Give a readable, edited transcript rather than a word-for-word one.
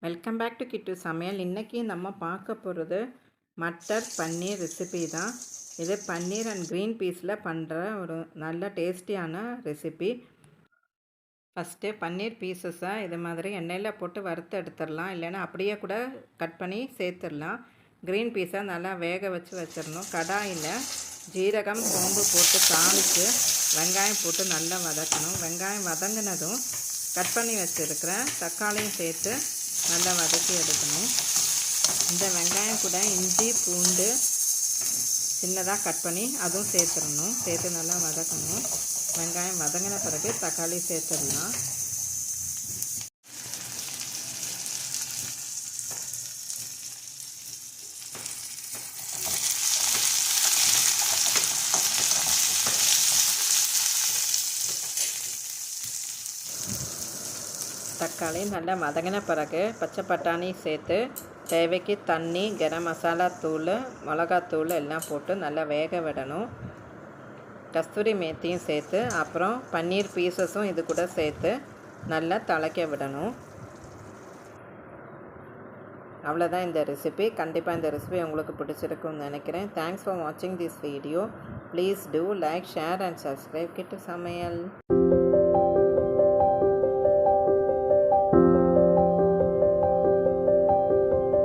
Welcome back to கிட்டு சமையல். இன்றைக்கி நம்ம பார்க்க போகிறது மட்டர் பன்னீர் ரெசிபி தான். இது பன்னீர் அண்ட் க்ரீன் பீஸில் பண்ணுற ஒரு நல்ல டேஸ்டியான ரெசிபி. ஃபஸ்ட்டு பன்னீர் பீசஸை இது மாதிரி எண்ணெயில் போட்டு வறுத்து எடுத்துடலாம், இல்லைன்னா அப்படியே கூட கட் பண்ணி சேர்த்துடலாம். க்ரீன் பீஸை நல்லா வேக வச்சு வச்சிடணும். கடாயில் ஜீரகம் சோம்பு போட்டு தாளித்து வெங்காயம் போட்டு நல்லா வதக்கணும். வெங்காயம் வதங்கினதும் கட் பண்ணி வச்சுருக்கிற தக்காளியும் சேர்த்து நல்லா வதக்கி எடுக்கணும். இந்த வெங்காயம் கூட இஞ்சி பூண்டு சின்னதாக கட் பண்ணி அதுவும் சேர்த்துடணும். சேர்த்து நல்லா வதக்கணும். வெங்காயம் வதங்கின பிறகு தக்காளி சேர்த்துடலாம். தக்காளி நல்லா வதங்கின பிறகு பச்சை பட்டாணி சேர்த்து தேவைக்கு தண்ணி, கரம் மசாலா தூள், மிளகாத்தூள் எல்லாம் போட்டு நல்லா வேக விடணும். கஸ்தூரி மேத்தியும் சேர்த்து அப்புறம் பன்னீர் பீசஸும் இது கூட சேர்த்து நல்லா திளைக்க விடணும். அவ்வளோதான் இந்த ரெசிபி. கண்டிப்பாக இந்த ரெசிபி உங்களுக்கு பிடிச்சிருக்குன்னு நினைக்கிறேன். தேங்க்ஸ் ஃபார் வாட்சிங் this video. Please do like, share and subscribe Kittu சமையல்.